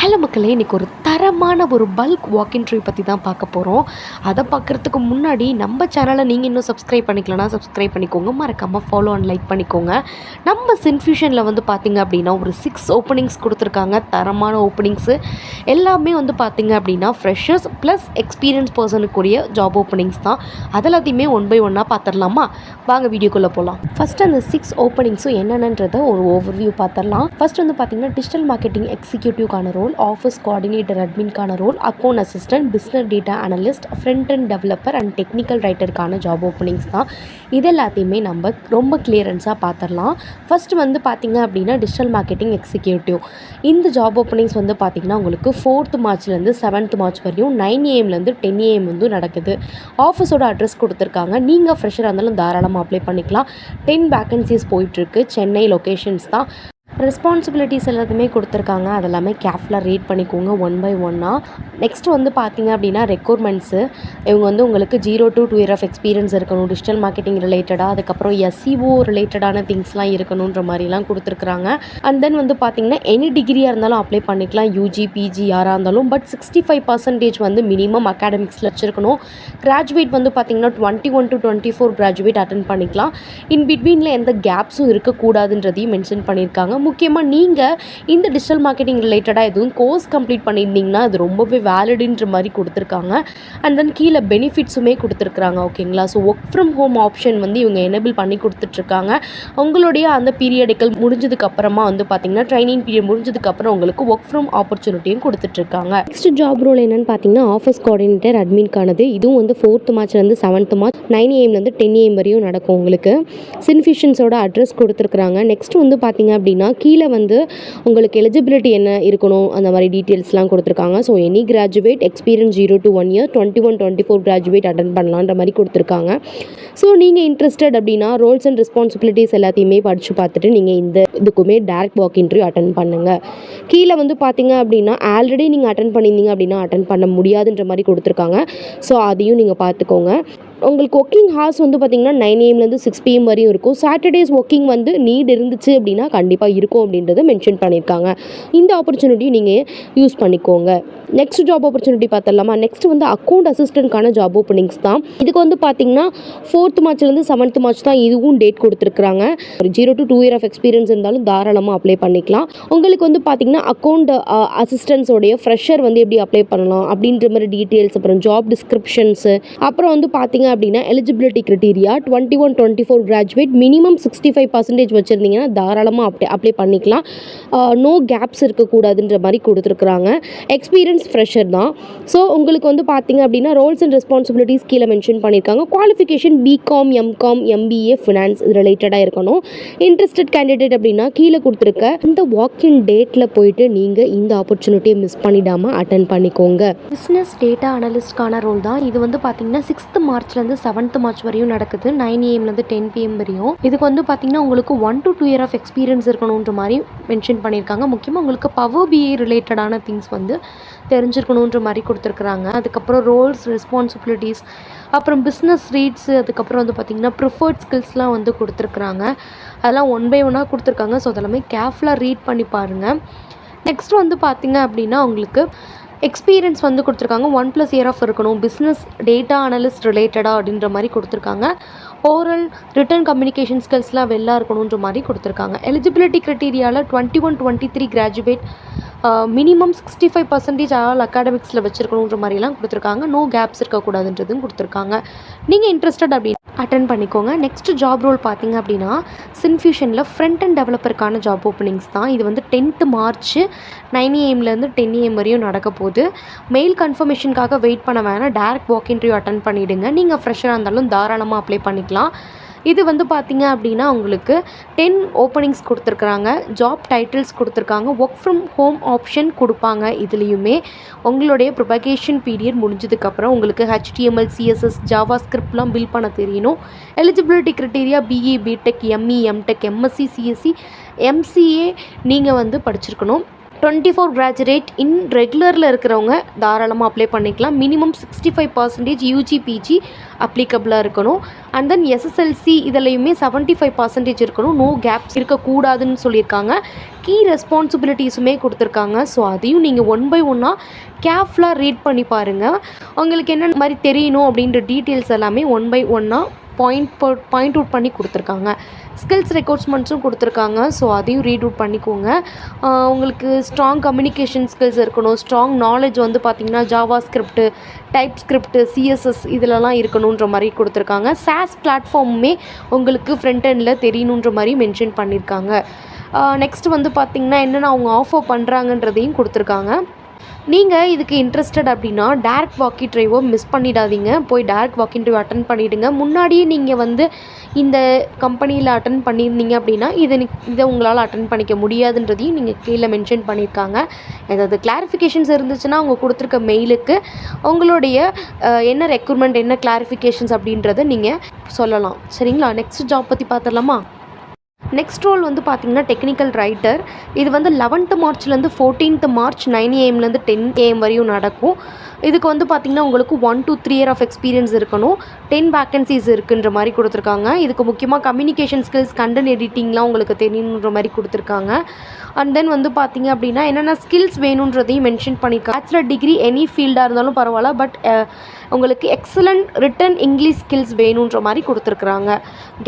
Hello மக்களே, இன்றைக்கி ஒரு தரமான ஒரு பல்க் வாக் இன்டர்வியூ பற்றி தான் பார்க்க போகிறோம். அதை பார்க்குறதுக்கு முன்னாடி நம்ம சேனலை நீங்கள் இன்னும் சப்ஸ்கிரைப் பண்ணிக்கலனா சப்ஸ்கிரைப் பண்ணிக்கோங்க, மறக்காமல் ஃபாலோ அண்ட் லைக் பண்ணிக்கோங்க. நம்ம சின்ஃபியூஷனில் வந்து பார்த்திங்க அப்படின்னா ஒரு 6 ஓப்பனிங்ஸ் கொடுத்துருக்காங்க. தரமான ஓப்பனிங்ஸு எல்லாமே வந்து பார்த்திங்க அப்படின்னா ஃப்ரெஷர்ஸ் ப்ளஸ் எக்ஸ்பீரியன்ஸ் பர்சனுக்குரிய ஜாப் ஓப்பனிங்ஸ் தான். அதெல்லாத்தையுமே ஒன் பை ஒன்னாக பார்த்துடலாமா? வாங்க வீடியோக்குள்ளே போகலாம். ஃபஸ்ட்டு அந்த 6 ஓப்பனிங்ஸும் என்னென்னன்றதை ஒரு ஓவர்வியூ பார்த்துடலாம். ஃபஸ்ட் வந்து பார்த்திங்கன்னா டிஜிட்டல் மார்க்கெட்டிங் எக்ஸிக்யூட்டிவ்கான ரோல், ஆஃபீஸ் கோஆர்டினேட்டர் அட்மின்கான ரோல், account assistant, business data analyst, front end developer and technical ரைட்டருக்கான ஜாப் ஓப்பனிங்ஸ் தான். இது எல்லாத்தையுமே நம்ம ரொம்ப கிளியரன்ஸாக பார்த்துடலாம். ஃபஸ்ட்டு வந்து பார்த்திங்க அப்படின்னா டிஜிட்டல் மார்க்கெட்டிங் எக்ஸிக்யூட்டிவ். இந்த ஜாப் ஓப்பனிங்ஸ் வந்து பார்த்திங்கன்னா உங்களுக்கு 4th மார்ச்லேருந்து 7th மார்ச் வரையும் 9 AM to 10 AM வந்து நடக்குது. ஆஃபீஸோட அட்ரஸ் கொடுத்துருக்காங்க. நீங்கள் ஃப்ரெஷராக இருந்தாலும் தாராளமாக அப்ளை பண்ணிக்கலாம். 10 வேக்கன்சிஸ் போயிட்டுருக்கு. சென்னை லொக்கேஷன்ஸ் தான். ரெஸ்பான்சிபிலிட்டிஸ் எல்லாத்தையுமே கொடுத்துருக்காங்க. அதெல்லாமே கேர்ஃபுல்லாக ரீட் பண்ணிக்கோங்க ஒன் பை ஒன்னாக. நெக்ஸ்ட்டு வந்து பார்த்திங்க அப்படின்னா ரெக்ரூட்மெண்ட்ஸு. இவங்க வந்து உங்களுக்கு 0 to 2 year ஆஃப் எக்ஸ்பீரியன்ஸ் இருக்கணும், டிஜிட்டல் மார்க்கெட்டிங் ரிலேட்டடாக, அதுக்கப்புறம் SEO ரிலேட்டடான திங்ஸ்லாம் இருக்கணுன்ற மாதிரிலாம் கொடுத்துருக்குறாங்க. அண்ட் தென் வந்து பார்த்திங்கன்னா எனி டிகிரியாக இருந்தாலும் அப்ளை பண்ணிக்கலாம், UG PG யாராக இருந்தாலும். பட் 65% வந்து மினிமம் அகாடமிக்ஸில் வச்சுருக்கணும். கிராஜுவேட் வந்து பார்த்திங்கன்னா 21 to 24 கிராஜுவேட் அட்டன் பண்ணிக்கலாம். இன் பிட்வீனில் எந்த கேப்ஸும் இருக்கக்கூடாதுன்றதையும் மென்ஷன் பண்ணியிருக்காங்க. முக்கியமாக நீங்கள் இந்த டிஜிட்டல் மார்க்கெட்டிங் ரிலேட்டடாக எதுவும் கோர்ஸ் கம்ப்ளீட் பண்ணியிருந்தீங்கன்னா அது ரொம்பவே வேலிடுன்ற மாதிரி கொடுத்துருக்காங்க. அண்ட் தென் கீழே பெனிஃபிட்ஸுமே கொடுத்துருக்குறாங்க. ஓகேங்களா? So work from home option வந்து இவங்க எனேபிள் பண்ணி கொடுத்துட்ருக்காங்க. உங்களுடைய அந்த பீரியடிக்கல் முடிஞ்சதுக்கப்புறமா வந்து பார்த்திங்கன்னா ட்ரைனிங் பீரியட் முடிஞ்சதுக்கப்புறம் உங்களுக்கு ஒர்க் ஃப்ரம் ஆப்பர்ச்சுனிட்டியும் கொடுத்துட்ருக்காங்க. நெக்ஸ்ட் ஜாப் ரோல் என்னென்னு பார்த்தீங்கன்னா ஆஃபீஸ் கோஆர்டினேட்டர் அட்மின்கானது. இதுவும் வந்து 4th மார்ச்லேருந்து 7th March 9 AM to 10 AM வரையும் நடக்கும். உங்களுக்கு சின்ஃபியூஷன்ஸோட அட்ரஸ் கொடுத்துருக்குறாங்க. நெக்ஸ்ட் வந்து பார்த்திங்க அப்படின்னா கீழே வந்து உங்களுக்கு எலிஜிபிலிட்டி என்ன இருக்கணும் அந்த மாதிரி டீட்டெயில்ஸ்லாம் கொடுத்துருக்காங்க. So any graduate experience 0 to 1 year, 21-24 graduate attend பண்ணலான்ற மாதிரி கொடுத்துருக்காங்க. ஸோ நீங்கள் இன்ட்ரெஸ்டட் அப்படின்னா ரோல்ஸ் அண்ட் ரெஸ்பான்சிபிலிட்டிஸ் எல்லாத்தையுமே படித்து பார்த்துட்டு நீங்கள் இந்த இதுக்குமே டேரக்ட் வாக் இன்டர்வியூ அட்டன் பண்ணுங்கள். கீழே வந்து பார்த்தீங்க அப்படின்னா ஆல்ரெடி நீங்கள் அட்டன் பண்ணியிருந்தீங்க அப்படின்னா அட்டன் பண்ண முடியாதுன்ற மாதிரி கொடுத்துருக்காங்க. ஸோ அதையும் நீங்கள் பார்த்துக்கோங்க. உங்களுக்கு ஒர்க்கிங் ஹார்ஸ் வந்து பார்த்திங்கன்னா 9 AM to 6 PM வரையும் இருக்கும். சாட்டர்டேஸ் ஒர்க்கிங் வந்து நீட் இருந்துச்சு அப்படின்னா கண்டிப்பாக இருக்கும் அப்படின்றத மென்ஷன் பண்ணியிருக்காங்க. இந்த ஆப்பர்ச்சுனிட்டி நீங்கள் யூஸ் பண்ணிக்கோங்க. நெக்ஸ்ட் ஜாப் ஆப்பர்ச்சுனிட்டி பார்த்துடலாமா? நெக்ஸ்ட் வந்து அக்கௌண்ட் அசிஸ்டன்ட்கான ஜாப் ஓப்பனிங்ஸ் தான். இதுக்கு வந்து பார்த்திங்கன்னா 4th மார்ச்லேருந்து 7th மார்ச் தான் இதுவும் டேட் கொடுத்துருக்குறாங்க. ஒரு 0 to 2 year ஆஃப் எக்ஸ்பீரியன்ஸ் இருந்தாலும் தாராளமாக அப்ளை பண்ணிக்கலாம். உங்களுக்கு வந்து பார்த்திங்கன்னா அக்கௌண்ட் அசிஸ்டன்ஸோடைய ஃப்ரெஷர் வந்து எப்படி அப்ளை பண்ணலாம் அப்படின்ற மாதிரி டீட்டெயில்ஸ், அப்புறம் ஜாப் டிஸ்கிரிப்ஷன்ஸு, அப்புறம் வந்து பார்த்திங்க அப்படின்னா எலிஜிபிலிட்டி கிரைட்டீரியா 21-24 கிராஜுவேட், மினிமம் 65% வச்சுருந்தீங்கன்னா தாராளமாக அப்ளை பண்ணிக்கலாம். நோ கேப்ஸ் இருக்கக்கூடாதுன்ற மாதிரி கொடுத்துருக்குறாங்க. எக்ஸ்பீரியன்ஸ் ஃப்ரெஷர் தான். ஸோ உங்களுக்கு வந்து பார்த்திங்க அப்படின்னா ரோல்ஸ் அண்ட் ரெஸ்பான்சிபிலிட்டிஸ் கீழே மென்ஷன் பண்ணியிருக்காங்க. Qualification BCom, MCom, MBA finance ரிலேட்டடாக இருக்கணும். இன்ட்ரெஸ்டட் கேண்டிடேட் அப்படின்னா கீழே கொடுத்துருக்க இந்த வாக்கின் டேட்டில் போயிட்டு நீங்கள் இந்த ஆப்பர்ச்சுனிட்டியை மிஸ் பண்ணிடாமல் அட்டன் பண்ணிக்கோங்க. பிஸ்னஸ் டேட்டா அனலிஸ்ட்கான ரோல் தான். இது வந்து பார்த்திங்கன்னா 6th மார்ச்லேருந்து 7th மார்ச் வரையும் நடக்குது. 9 AM to 10 PM வரையும். இதுக்கு வந்து பார்த்திங்கன்னா உங்களுக்கு 1 to 2 year ஆஃப் எக்ஸ்பீரியன்ஸ் இருக்கணுன்ற மாதிரி மென்ஷன் பண்ணியிருக்காங்க. முக்கியமாக உங்களுக்கு பவர் BI ரிலேட்டடான திங்ஸ் வந்து தெரிஞ்சிருக்கணுன்ற மாதிரி கொடுத்துருக்குறாங்க. அதுக்கப்புறம் ரோல்ஸ் ரெஸ்பான்சிபிலிட்டிஸ், அப்புறம் பிஸ்னஸ் ரீட்ஸு, அதுக்கப்புறம் வந்து பார்த்திங்கன்னா ப்ரிஃபர்ட் ஸ்கில்ஸ்லாம் வந்து கொடுத்துருக்குறாங்க. அதெல்லாம் ஒன் பை ஒன்னாக கொடுத்துருக்காங்க. ஸோ அதெல்லாமே கேர்ஃபுல்லாக ரீட் பண்ணி பாருங்கள். நெக்ஸ்ட் வந்து பார்த்திங்க அப்படின்னா உங்களுக்கு எக்ஸ்பீரியன்ஸ் வந்து கொடுத்துருக்காங்க. 1+ year ஆஃப் இருக்கணும். பிஸ்னஸ் டேட்டா அனலிஸ்ட் ரிலேட்டடாக அப்படின்ற மாதிரி கொடுத்துருக்காங்க. ஓரல் ரிட்டன் கம்யூனிகேஷன் ஸ்கில்ஸ்லாம் வெல்லாக இருக்கணுன்ற மாதிரி கொடுத்துருக்காங்க. எலிஜிபிலிட்டி க்ரைட்டீரியாவில் 21-23 கிராஜுவேட், மினிமம் 65% ஆல் அகாடமிக்ஸில் வச்சுருக்கணுன்ற மாதிரிலாம் கொடுத்துருக்காங்க. நோ கேப்ஸ் இருக்கக்கூடாதுன்றதும் கொடுத்துருக்காங்க. நீங்கள் இன்ட்ரெஸ்டட் அப்படின்னு அட்டன் பண்ணிக்கோங்க. நெக்ஸ்ட் ஜாப் ரோல் பார்த்திங்க அப்படின்னா சின்ஃபியூஷனில் ஃப்ரண்ட் அண்ட் டெவலப்பருக்கான ஜாப் ஓப்பனிங்ஸ் தான். இது வந்து 10th March 9 AM to 10 AM வரையும் நடக்க போகுது. மெயில் கன்ஃபர்மேஷனுக்காக வெயிட் பண்ண வேணாம், டேரக்ட் வாக் இன்டர்வியூ அட்டன் பண்ணிவிடுங்க. நீங்கள் ஃப்ரெஷராக இருந்தாலும் தாராளமாக அப்ளை பண்ணிக்கலாம். இது வந்து பார்த்திங்க அப்படின்னா உங்களுக்கு 10 ஓப்பனிங்ஸ் கொடுத்துருக்குறாங்க. ஜாப் டைட்டில்ஸ் கொடுத்துருக்காங்க. ஒர்க் ஃப்ரம் ஹோம் ஆப்ஷன் கொடுப்பாங்க. இதுலேயுமே உங்களுடைய ப்ரொபகேஷன் பீரியட் முடிஞ்சதுக்கப்புறம் உங்களுக்கு HTML, CSS, ஜாவா ஸ்கிரிப்ட்லாம் பில் பண்ண தெரியணும். Eligibility criteria BE, BTech, ME, MTech, MSc, CSC, MCA நீங்கள் வந்து படிச்சிருக்கணும். 24 கிராஜுவேட் இன் ரெகுலரில் இருக்கிறவங்க தாராளமாக அப்ளை பண்ணிக்கலாம். மினிமம் 65% யூஜி பிஜி அப்ளிகபிளாக இருக்கணும். அண்ட் தென் எஸ்எஸ்எல்சி இதுலையுமே 75% இருக்கணும். நோ கேப்ஸ் இருக்கக்கூடாதுன்னு சொல்லியிருக்காங்க. கீ ரெஸ்பான்சிபிலிட்டிஸுமே கொடுத்துருக்காங்க. ஸோ அதையும் நீங்கள் ஒன் பை ஒன்னாக கேர்ஃபுல்லாக ரீட் பண்ணி பாருங்கள். உங்களுக்கு என்ன மாதிரி தெரியணும் அப்படின்ற டீட்டெயில்ஸ் எல்லாமே ஒன் பை ஒன்னாக பாயிண்ட் அவுட் பண்ணி கொடுத்துருக்காங்க. ஸ்கில்ஸ் ரெக்வயர்மெண்ட்ஸும் கொடுத்துருக்காங்க. ஸோ அதையும் ரீட் அவுட் பண்ணிக்கோங்க. உங்களுக்கு ஸ்ட்ராங் கம்யூனிகேஷன் ஸ்கில்ஸ் இருக்கணும். ஸ்ட்ராங் நாலேஜ் வந்து பார்த்திங்கன்னா Java script, type script, CSS இதிலலாம் இருக்கணுன்ற மாதிரி கொடுத்துருக்காங்க. சாஸ் பிளாட்ஃபார்முமே உங்களுக்கு ஃப்ரண்ட் எண்டில் தெரியணுன்ற மாதிரி மென்ஷன் பண்ணியிருக்காங்க. நெக்ஸ்ட் வந்து பார்த்திங்கன்னா என்னென்ன அவங்க ஆஃபர் பண்ணுறாங்கன்றதையும் கொடுத்துருக்காங்க. நீங்கள் இதுக்கு இன்ட்ரெஸ்டட் அப்படின்னா டேரக்ட் வாக் இன்டர்வியூவை மிஸ் பண்ணிடாதீங்க. போய் டேரக்ட் வாக் இன்டர்வியூ அட்டன் பண்ணிவிடுங்க. முன்னாடியே நீங்கள் வந்து இந்த கம்பெனியில் அட்டன் பண்ணியிருந்தீங்க அப்படின்னா இதை உங்களால் அட்டன் பண்ணிக்க முடியாதுன்றதையும் நீங்கள் கீழே மென்ஷன் பண்ணியிருக்காங்க. ஏதாவது கிளாரிஃபிகேஷன்ஸ் இருந்துச்சுன்னா அவங்க கொடுத்துருக்க மெயிலுக்கு உங்களுடைய என்ன ரெக்ரூட்மெண்ட், என்ன கிளாரிஃபிகேஷன்ஸ் அப்படின்றத நீங்கள் சொல்லலாம். சரிங்களா? நெக்ஸ்ட் ஜாப் பற்றி பார்த்துடலாமா? நெக்ஸ்ட் ரோல் வந்து பார்த்திங்கன்னா டெக்னிக்கல் ரைட்டர். இது வந்து 11th மார்ச்லேருந்து 14th March 9 AM to 10 AM வரையும் நடக்கும். இதுக்கு வந்து பார்த்திங்கன்னா உங்களுக்கு 1 to 3 year ஆஃப் எக்ஸ்பீரியன்ஸ் இருக்கணும். 10 வேக்கன்சிஸ் இருக்குன்ற மாதிரி கொடுத்துருக்காங்க. இதுக்கு முக்கியமாக கம்யூனிகேஷன் ஸ்கில்ஸ், கண்டென்ட் எடிட்டிங்லாம் உங்களுக்கு தெரியணுன்ற மாதிரி கொடுத்துருக்காங்க. அண்ட் தென் வந்து பார்த்திங்க அப்படின்னா என்னென்ன ஸ்கில்ஸ் வேணுன்றதையும் மென்ஷன் பண்ணியிருக்காங்க. பேச்சுலர் டிகிரி எனி ஃபீல்டாக இருந்தாலும் பரவாயில்ல, பட் உங்களுக்கு எக்ஸலண்ட் ரிட்டன் இங்கிலீஷ் ஸ்கில்ஸ் வேணுன்ற மாதிரி கொடுத்துருக்குறாங்க.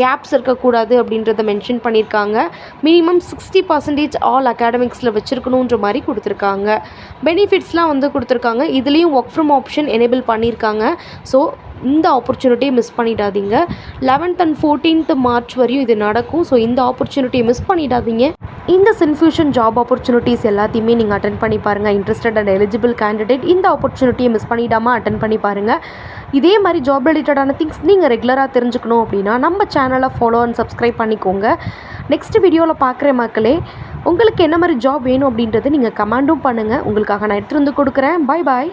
கேப்ஸ் இருக்கக்கூடாது அப்படின்றத மென்ஷன் பண்ணியிருக்காங்க. மினிமம் 60% ஆல் அகாடமிக்ஸில் வச்சுருக்கணுன்ற மாதிரி கொடுத்துருக்காங்க. பெனிஃபிட்ஸ்லாம் வந்து கொடுத்துருக்காங்க. இதுலேயும் ஒர்க் ஃப்ரம் ஆப்ஷன் எனேபிள் பண்ணியிருக்காங்க. ஸோ இந்த ஆப்பர்ச்சுனிட்டியை மிஸ் பண்ணிடாதீங்க. 11th and 14th மார்ச் வரையும் இது நடக்கும். ஸோ இந்த ஆப்பர்ச்சுனிட்டியை மிஸ் பண்ணிடாதீங்க. இந்த சின்ஃபியூஷன் ஜாப் ஆப்பர்ச்சுனிட்டிஸ் எல்லாத்தையுமே நீங்கள் அட்டன் பண்ணி பாருங்கள். இன்ட்ரெஸ்டட் அண்ட் எலிஜிபிள் கேண்டிடேட் இந்த ஆப்பர்ச்சுனிட்டியை மிஸ் பண்ணிடாமல் அட்டன் பண்ணி பாருங்கள். இதே மாதிரி ஜாப் ரிலேட்டடான திங்ஸ் நீங்கள் ரெகுலராக தெரிஞ்சுக்கணும் அப்படின்னா நம்ம சேனலை ஃபாலோ அண்ட் சப்ஸ்கிரைப் பண்ணிக்கோங்க. நெக்ஸ்ட் வீடியோவில் பார்க்குற மக்களே, உங்களுக்கு என்ன மாதிரி ஜாப் வேணும் அப்படின்றத நீங்கள் கமெண்டும் பண்ணுங்கள். உங்களுக்காக நான் எடுத்துகிட்டு வந்து கொடுக்குறேன். பாய் பாய்.